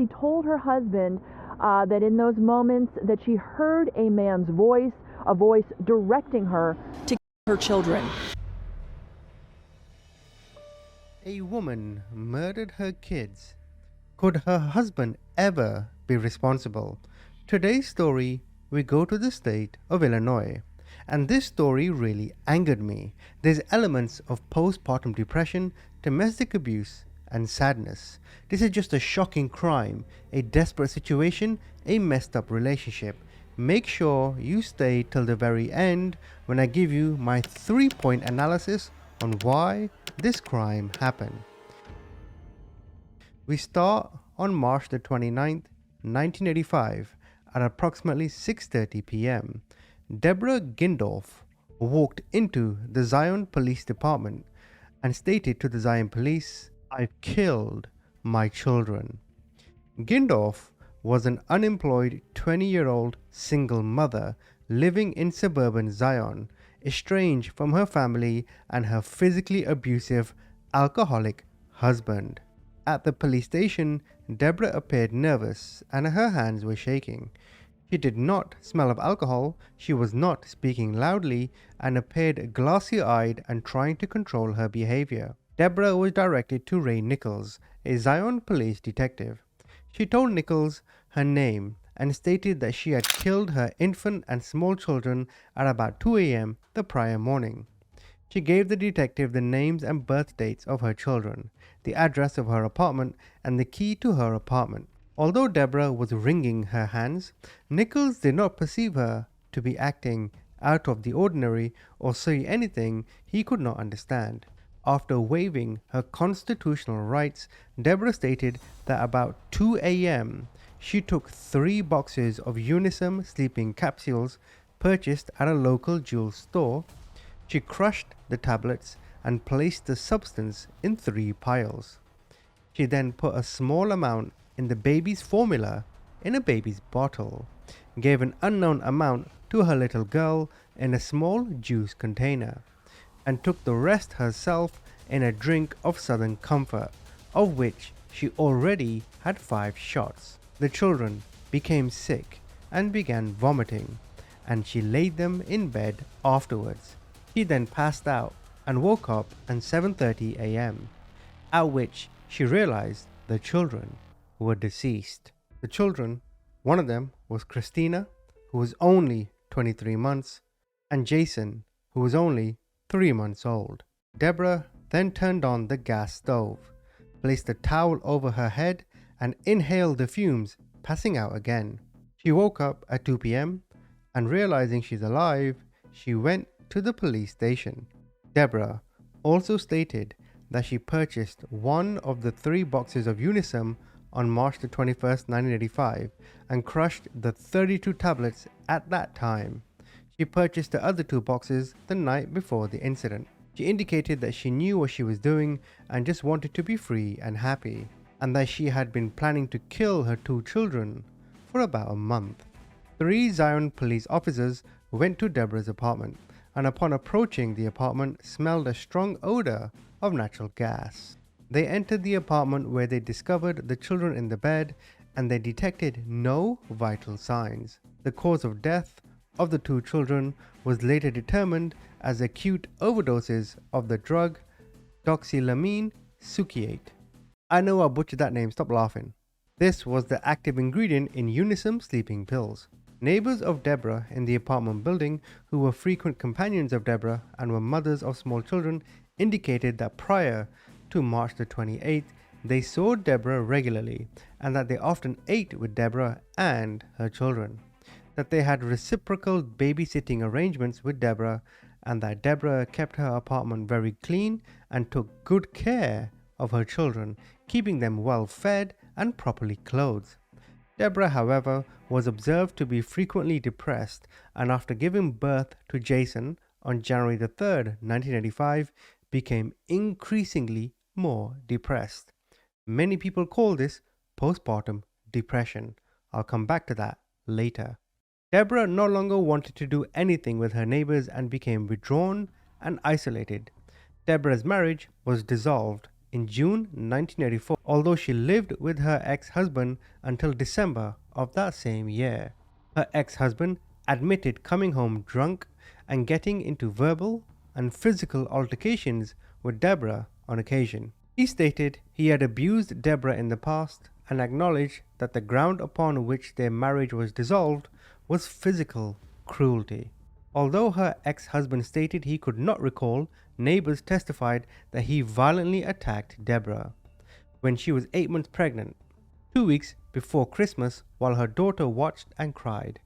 she told her husband that in those moments that she heard a man's voice, a voice directing her to kill her children. A woman murdered her kids. Could her husband ever be responsible? Today's story, we go to the state of Illinois. And this story really angered me. There's elements of postpartum depression, domestic abuse, and sadness. This is just a shocking crime, a desperate situation, a messed up relationship. Make sure you stay till the very end when I give you my 3-point analysis on why this crime happened. We start on March the 29th, 1985 at approximately 6:30 p.m. Deborah Gindorf walked into the Zion Police Department and stated to the Zion Police, "I've killed my children." Gindorf was an unemployed 20-year-old single mother living in suburban Zion, estranged from her family and her physically abusive, alcoholic husband. At the police station, Deborah appeared nervous and her hands were shaking. She did not smell of alcohol, she was not speaking loudly, and appeared glassy-eyed and trying to control her behavior. Deborah was directed to Ray Nichols, a Zion police detective. She told Nichols her name and stated that she had killed her infant and small children at about 2 a.m. the prior morning. She gave the detective the names and birth dates of her children, the address of her apartment, and the key to her apartment. Although Deborah was wringing her hands, Nichols did not perceive her to be acting out of the ordinary or say anything he could not understand. After waiving her constitutional rights, Deborah stated that about 2 a.m. she took 3 boxes of Unisum sleeping capsules purchased at a local jewel store. She crushed the tablets and placed the substance in 3 piles. She then put a small amount in the baby's formula in a baby's bottle, gave an unknown amount to her little girl in a small juice container, and took the rest herself in a drink of Southern Comfort, of which she already had 5 shots. The children became sick and began vomiting, and she laid them in bed afterwards. She then passed out and woke up at 7:30 a.m., at which she realized the children were deceased. The children, one of them was Christina, who was only 23 months, and Jason, who was only 3 months old. Deborah then turned on the gas stove, placed a towel over her head, and inhaled the fumes, passing out again. She woke up at 2 p.m. and realizing she's alive, she went to the police station. Deborah also stated that she purchased one of the 3 boxes of Unisum on March the 21st, 1985, and crushed the 32 tablets at that time. She purchased the other 2 boxes the night before the incident. She indicated that she knew what she was doing and just wanted to be free and happy, and that she had been planning to kill her 2 children for about a month. 3 Zion police officers went to Deborah's apartment, and upon approaching the apartment smelled a strong odor of natural gas. They entered the apartment where they discovered the children in the bed, and they detected no vital signs. The cause of death of the 2 children was later determined as acute overdoses of the drug doxylamine succinate. I know I butchered that name, stop laughing. This was the active ingredient in Unisum sleeping pills. Neighbors of Deborah in the apartment building, who were frequent companions of Deborah and were mothers of small children, indicated that prior to March the 28th, they saw Deborah regularly and that they often ate with Deborah and her children, that they had reciprocal babysitting arrangements with Deborah, and that Deborah kept her apartment very clean and took good care of her children, keeping them well fed and properly clothed. Deborah, however, was observed to be frequently depressed, and after giving birth to Jason on January the 3rd, 1985, became increasingly more depressed. Many people call this postpartum depression. I'll come back to that later. Deborah no longer wanted to do anything with her neighbors and became withdrawn and isolated. Deborah's marriage was dissolved in June 1984, although she lived with her ex-husband until December of that same year. Her ex-husband admitted coming home drunk and getting into verbal and physical altercations with Deborah on occasion. He stated he had abused Deborah in the past and acknowledged that the ground upon which their marriage was dissolved was physical cruelty. Although her ex-husband stated he could not recall, neighbors testified that he violently attacked Deborah when she was 8 months pregnant, 2 weeks before Christmas, while her daughter watched and cried,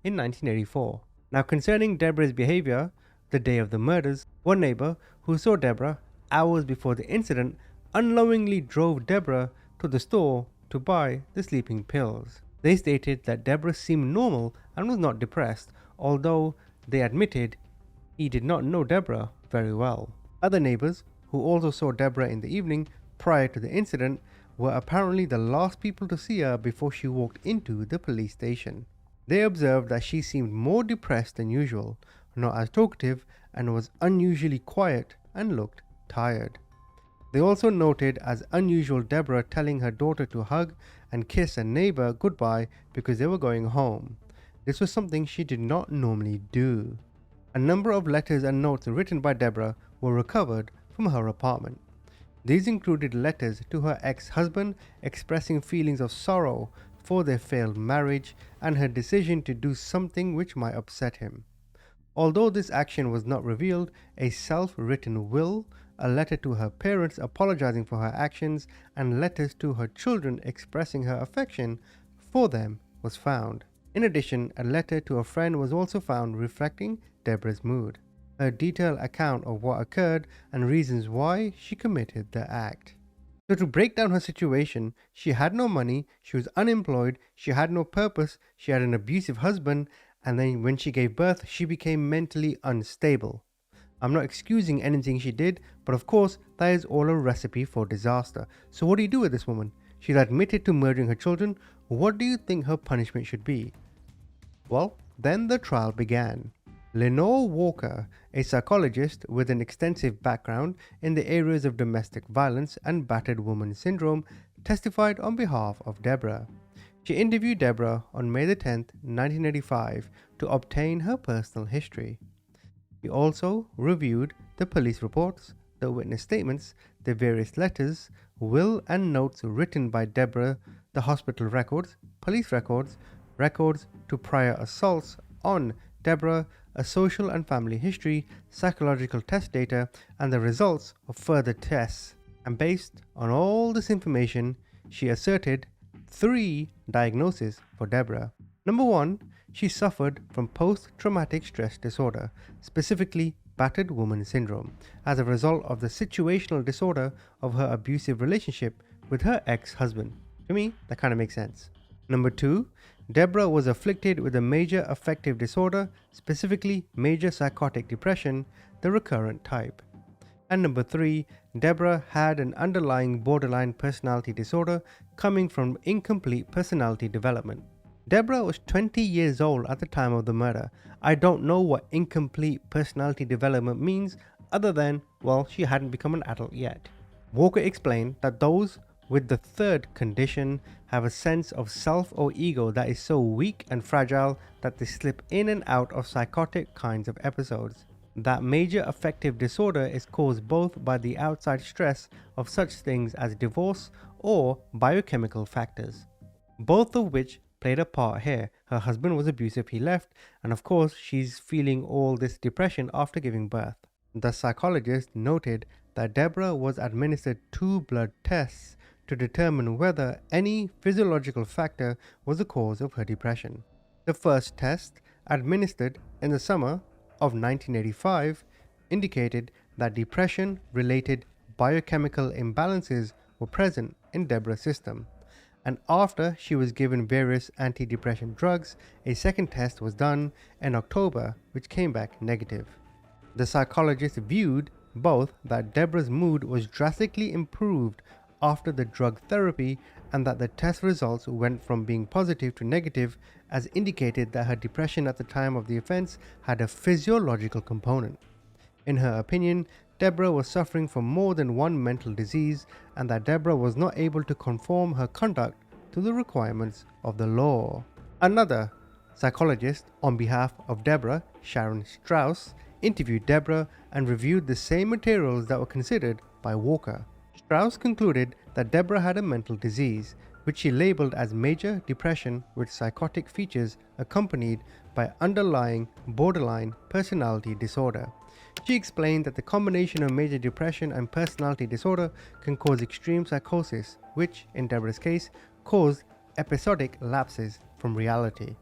in 1984. Now, concerning Deborah's behavior the day of the murders, one neighbor who saw Deborah hours before the incident unknowingly drove Deborah to the store to buy the sleeping pills. They stated that Deborah seemed normal and was not depressed, although they admitted he did not know Deborah very well. Other neighbors who also saw Deborah in the evening prior to the incident were apparently the last people to see her before she walked into the police station. They observed that she seemed more depressed than usual, not as talkative, and was unusually quiet and looked tired. They also noted as unusual Deborah telling her daughter to hug and kiss a neighbor goodbye because they were going home. This was something she did not normally do. A number of letters and notes written by Deborah were recovered from her apartment. These included letters to her ex-husband expressing feelings of sorrow for their failed marriage and her decision to do something which might upset him. Although this action was not revealed, a self-written will, a letter to her parents apologizing for her actions, and letters to her children expressing her affection for them was found. In addition, a letter to a friend was also found reflecting Deborah's mood, a detailed account of what occurred and reasons why she committed the act. So to break down her situation, she had no money, she was unemployed, she had no purpose, she had an abusive husband, and then when she gave birth, she became mentally unstable. I'm not excusing anything she did, but of course, that is all a recipe for disaster. So what do you do with this woman? She's admitted to murdering her children. What do you think her punishment should be? Well, then the trial began. Lenore Walker, a psychologist with an extensive background in the areas of domestic violence and battered woman syndrome, testified on behalf of Deborah. She interviewed Deborah on May 10, 1985, to obtain her personal history. She also reviewed the police reports, the witness statements, the various letters, will and notes written by Deborah, the hospital records, police records, records to prior assaults on Deborah, a social and family history, psychological test data, and the results of further tests. And based on all this information, she asserted 3 diagnoses for Deborah. Number 1, she suffered from post-traumatic stress disorder, specifically battered woman syndrome, as a result of the situational disorder of her abusive relationship with her ex-husband. To me, that kind of makes sense. Number 2, Deborah was afflicted with a major affective disorder, specifically major psychotic depression, the recurrent type. And number 3, Deborah had an underlying borderline personality disorder coming from incomplete personality development. Deborah was 20 years old at the time of the murder. I don't know what incomplete personality development means other than, well, she hadn't become an adult yet. Walker explained that those with the third condition have a sense of self or ego that is so weak and fragile that they slip in and out of psychotic kinds of episodes. That major affective disorder is caused both by the outside stress of such things as divorce or biochemical factors, both of which played a part here. Her husband was abusive, he left, and of course she's feeling all this depression after giving birth. The psychologist noted that Deborah was administered 2 blood tests to determine whether any physiological factor was the cause of her depression. The first test, administered in the summer of 1985, indicated that depression-related biochemical imbalances were present in Deborah's system. And after she was given various antidepressant drugs, a second test was done in October, which came back negative. The psychologist viewed both that Deborah's mood was drastically improved after the drug therapy and that the test results went from being positive to negative, as indicated that her depression at the time of the offense had a physiological component. In her opinion, Deborah was suffering from more than one mental disease and that Deborah was not able to conform her conduct to the requirements of the law. Another psychologist, on behalf of Deborah, Sharon Strauss, interviewed Deborah and reviewed the same materials that were considered by Walker. Strauss concluded that Deborah had a mental disease, which she labeled as major depression with psychotic features accompanied by underlying borderline personality disorder. She explained that the combination of major depression and personality disorder can cause extreme psychosis, which, in Deborah's case, caused episodic lapses from reality.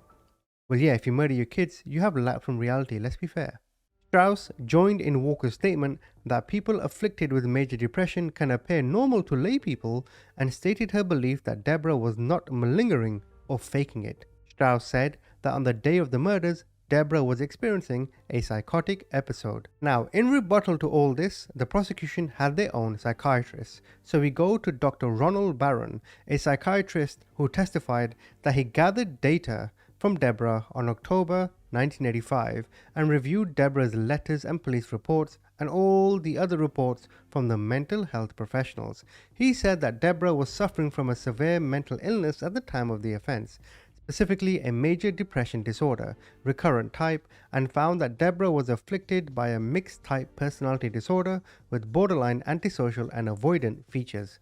Well, yeah, if you murder your kids, you have lapsed from reality, let's be fair. Strauss joined in Walker's statement that people afflicted with major depression can appear normal to lay people and stated her belief that Deborah was not malingering or faking it. Strauss said that on the day of the murders, Deborah was experiencing a psychotic episode. Now, in rebuttal to all this, the prosecution had their own psychiatrist. So we go to Dr. Ronald Barron, a psychiatrist who testified that he gathered data from Deborah on October 1985 and reviewed Deborah's letters and police reports and all the other reports from the mental health professionals. He said that Deborah was suffering from a severe mental illness at the time of the offense, specifically a major depression disorder, recurrent type, and found that Deborah was afflicted by a mixed type personality disorder with borderline antisocial and avoidant features.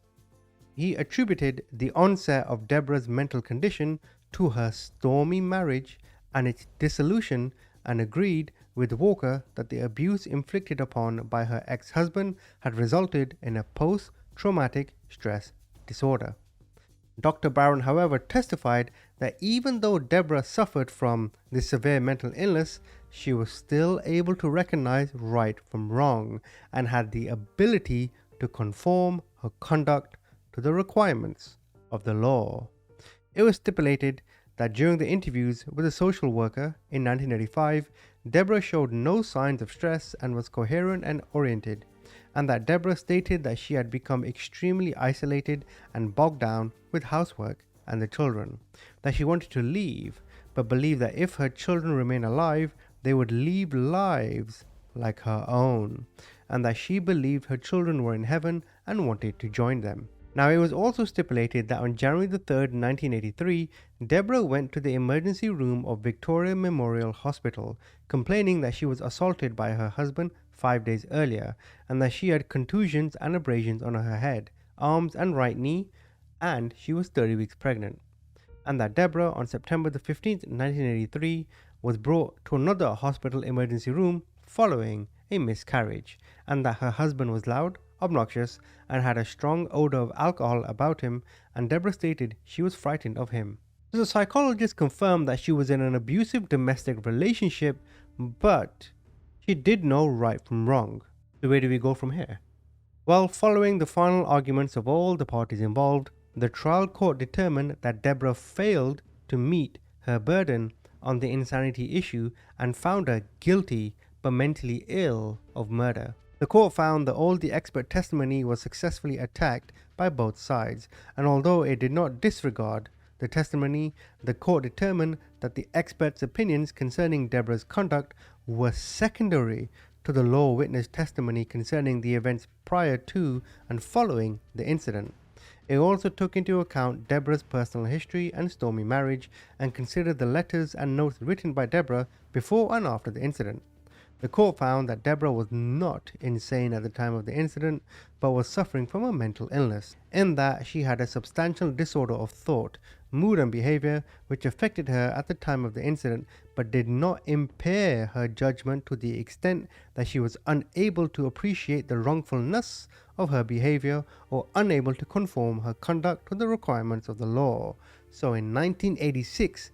He attributed the onset of Deborah's mental condition to her stormy marriage and its dissolution and agreed with Walker that the abuse inflicted upon by her ex-husband had resulted in a post-traumatic stress disorder. Dr. Barron, however, testified that even though Deborah suffered from this severe mental illness, she was still able to recognize right from wrong and had the ability to conform her conduct to the requirements of the law. It was stipulated that during the interviews with a social worker in 1985, Deborah showed no signs of stress and was coherent and oriented, and that Deborah stated that she had become extremely isolated and bogged down with housework and the children, that she wanted to leave, but believed that if her children remain alive, they would lead lives like her own, and that she believed her children were in heaven and wanted to join them. Now, it was also stipulated that on January the 3rd, 1983, Deborah went to the emergency room of Victoria Memorial Hospital, complaining that she was assaulted by her husband 5 days earlier, and that she had contusions and abrasions on her head, arms, and right knee, and she was 30 weeks pregnant. And that Deborah, on September the 15th, 1983, was brought to another hospital emergency room following a miscarriage, and that her husband was loud, obnoxious, and had a strong odor of alcohol about him, and Deborah stated she was frightened of him. So the psychologist confirmed that she was in an abusive domestic relationship, but she did know right from wrong. So where do we go from here? Well, following the final arguments of all the parties involved, the trial court determined that Deborah failed to meet her burden on the insanity issue and found her guilty but mentally ill of murder. The court found that all the expert testimony was successfully attacked by both sides, and although it did not disregard the testimony, the court determined that the experts' opinions concerning Deborah's conduct were secondary to the law witness testimony concerning the events prior to and following the incident. It also took into account Deborah's personal history and stormy marriage and considered the letters and notes written by Deborah before and after the incident. The court found that Deborah was not insane at the time of the incident, but was suffering from a mental illness, in that she had a substantial disorder of thought, mood and behavior which affected her at the time of the incident, but did not impair her judgment to the extent that she was unable to appreciate the wrongfulness of her behavior or unable to conform her conduct to the requirements of the law. So in 1986,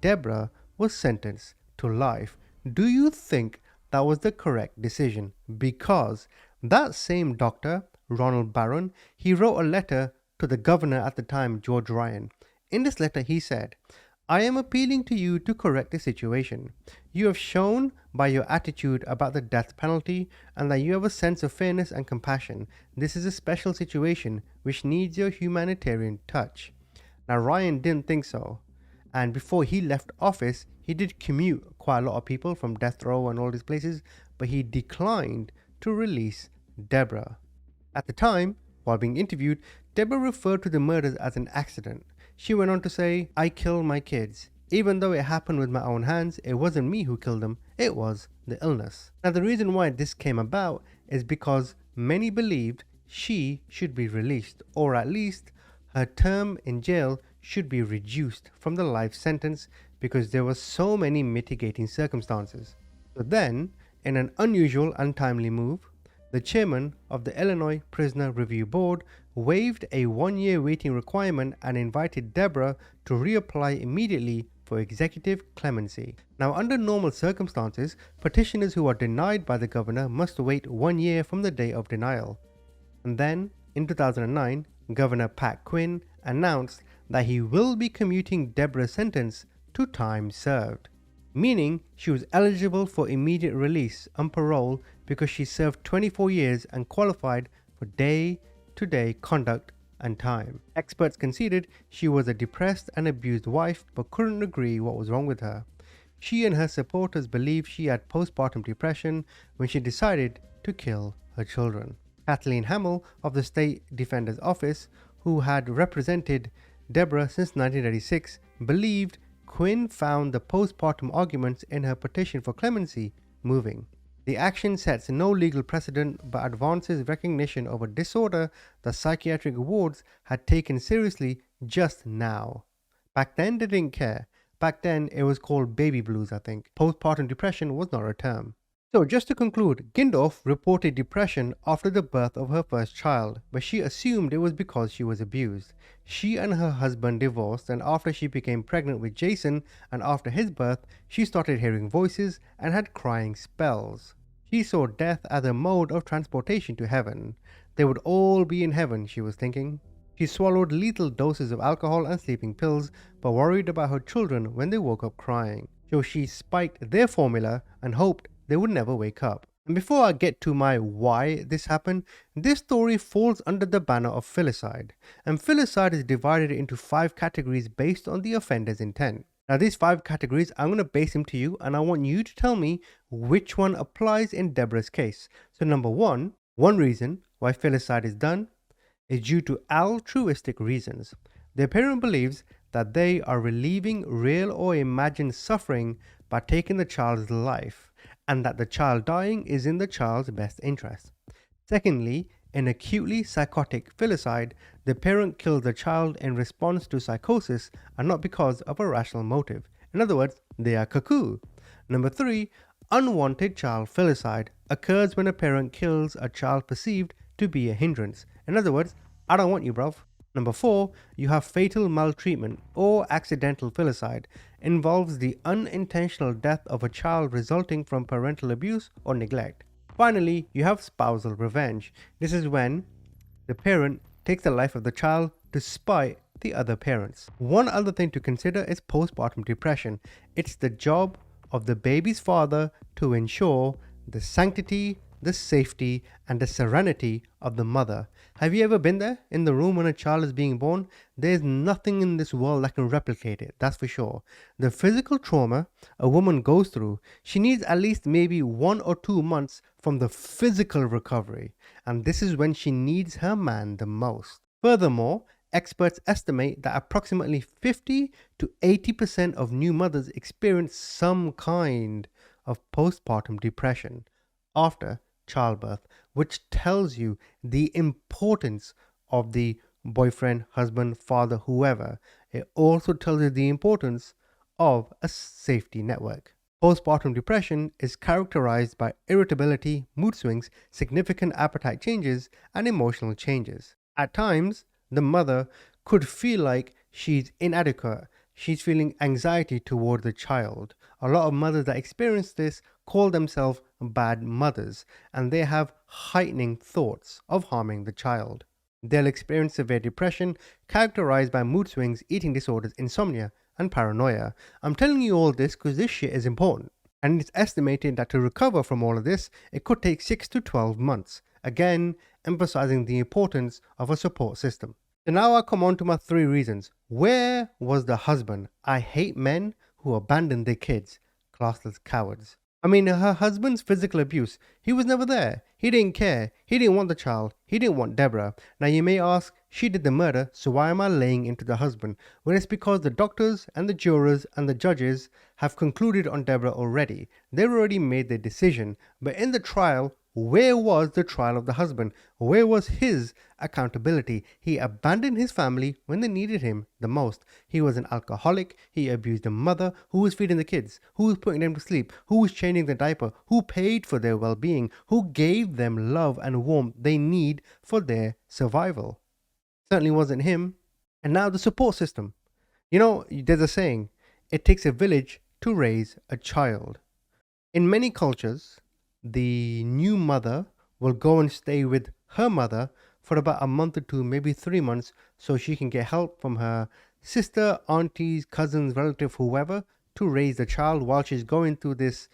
Deborah was sentenced to life. Do you think that was the correct decision? Because that same doctor, Ronald Barron, he wrote a letter to the governor at the time, George Ryan. In this letter, he said, "I am appealing to you to correct the situation. You have shown by your attitude about the death penalty and that you have a sense of fairness and compassion. This is a special situation which needs your humanitarian touch." Now, Ryan didn't think so. And before he left office, he did commute quite a lot of people from death row and all these places, but he declined to release Deborah. At the time, while being interviewed, Deborah referred to the murders as an accident. She went on to say, "I killed my kids. Even though it happened with my own hands, it wasn't me who killed them, it was the illness." Now, the reason why this came about is because many believed she should be released, or at least her term in jail should be reduced from the life sentence because there were so many mitigating circumstances. So then, in an unusual, untimely move, the chairman of the Illinois Prisoner Review Board waived a 1-year waiting requirement and invited Deborah to reapply immediately for executive clemency. Now, under normal circumstances, petitioners who are denied by the governor must wait 1 year from the day of denial. And then, in 2009, Governor Pat Quinn announced that he will be commuting Deborah's sentence to time served, meaning she was eligible for immediate release on parole because she served 24 years and qualified for day-to-day conduct and time. Experts conceded she was a depressed and abused wife but couldn't agree what was wrong with her. She and her supporters believed she had postpartum depression when she decided to kill her children. Kathleen Hamill of the State Defender's Office, who had represented Deborah since 1986, believed Quinn found the postpartum arguments in her petition for clemency moving. The action sets no legal precedent but advances recognition of a disorder that psychiatric wards had taken seriously just now. Back then they didn't care. Back then it was called baby blues, I think. Postpartum depression was not a term. So just to conclude, Gindorf reported depression after the birth of her first child, but she assumed it was because she was abused. She and her husband divorced, and after she became pregnant with Jason and after his birth, she started hearing voices and had crying spells. She saw death as a mode of transportation to heaven. They would all be in heaven, she was thinking. She swallowed lethal doses of alcohol and sleeping pills, but worried about her children when they woke up crying. So she spiked their formula and hoped they would never wake up. And before I get to my why this happened, this story falls under the banner of filicide. And filicide is divided into 5 categories based on the offender's intent. Now these 5 categories, I'm going to base them to you and I want you to tell me which one applies in Deborah's case. So number 1, one reason why filicide is done is due to altruistic reasons. The parent believes that they are relieving real or imagined suffering by taking the child's life, and that the child dying is in the child's best interest. Secondly, in acutely psychotic filicide, the parent kills the child in response to psychosis and not because of a rational motive. In other words, they are cuckoo. Number 3, unwanted child filicide occurs when a parent kills a child perceived to be a hindrance. In other words, I don't want you, bruv. Number 4, you have fatal maltreatment or accidental filicide. Involves the unintentional death of a child resulting from parental abuse or neglect. Finally, you have spousal revenge. This is when the parent takes the life of the child to spite the other parents. One other thing to consider is postpartum depression. It's the job of the baby's father to ensure the sanctity, the safety, and the serenity of the mother. Have you ever been there in the room when a child is being born? There's nothing in this world that can replicate it, that's for sure. The physical trauma a woman goes through, she needs at least maybe 1 or 2 months from the physical recovery, and this is when she needs her man the most. Furthermore, experts estimate that approximately 50 to 80% of new mothers experience some kind of postpartum depression after childbirth, which tells you the importance of the boyfriend, husband, father, whoever. It also tells you the importance of a safety network. Postpartum depression is characterized by irritability, mood swings, significant appetite changes, and emotional changes. At times, the mother could feel like she's inadequate. She's feeling anxiety toward the child. A lot of mothers that experience this call themselves bad mothers, and they have heightening thoughts of harming the child. They'll experience severe depression characterized by mood swings, eating disorders, insomnia, and paranoia. I'm telling you all this because this shit is important. And it's estimated that to recover from all of this, it could take 6 to 12 months. Again, emphasizing the importance of a support system. So now I come on to my 3 reasons. Where was the husband? I hate men who abandon their kids, classed as cowards. I mean, her husband's physical abuse, he was never there. He didn't care. He didn't want the child. He didn't want Deborah. Now you may ask, she did the murder, so why am I laying into the husband? Well, it's because the doctors and the jurors and the judges have concluded on Deborah already. They've already made their decision. But in the trial, where was the trial of the husband? Where was his accountability? He abandoned his family when they needed him the most. He was an alcoholic. He abused a mother. Who was feeding the kids? Who was putting them to sleep? Who was changing the diaper? Who paid for their well being? Who gave them love and warmth they need for their survival? Certainly wasn't him. And now the support system. You know, there's a saying, it takes a village to raise a child. In many cultures, the new mother will go and stay with her mother for about a month or two, maybe 3 months, so she can get help from her sister, aunties, cousins, relative, whoever, to raise the child while she's going through this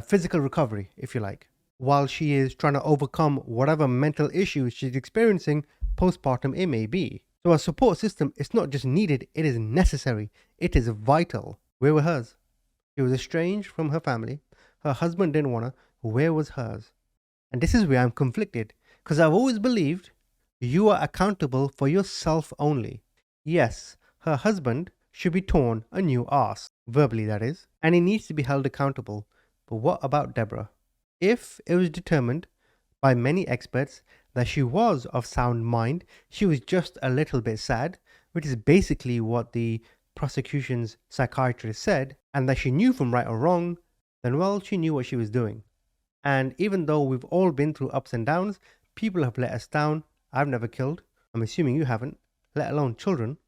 physical recovery, if you like, while she is trying to overcome whatever mental issues she's experiencing postpartum it may be. So a support system is not just needed, it is necessary. It is vital. Where were hers? She was estranged from her family. Her husband didn't want her. Where was hers? And this is where I'm conflicted, because I've always believed you are accountable for yourself only. Yes, her husband should be torn a new arse, verbally that is, and he needs to be held accountable. But what about Deborah? If it was determined by many experts that she was of sound mind, she was just a little bit sad, which is basically what the prosecution's psychiatrist said, and that she knew from right or wrong, then well, she knew what she was doing. And even though we've all been through ups and downs, people have let us down. I've never killed. I'm assuming you haven't, let alone children.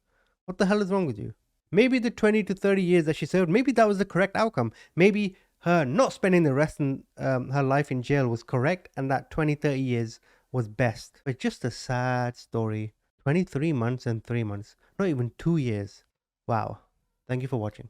What the hell is wrong with you? Maybe the 20 to 30 years that she served, maybe that was the correct outcome. Maybe her not spending the rest of her life in jail was correct, and that 20, 30 years was best. But just a sad story. 23 months and 3 months. Not even 2 years. Wow. Thank you for watching.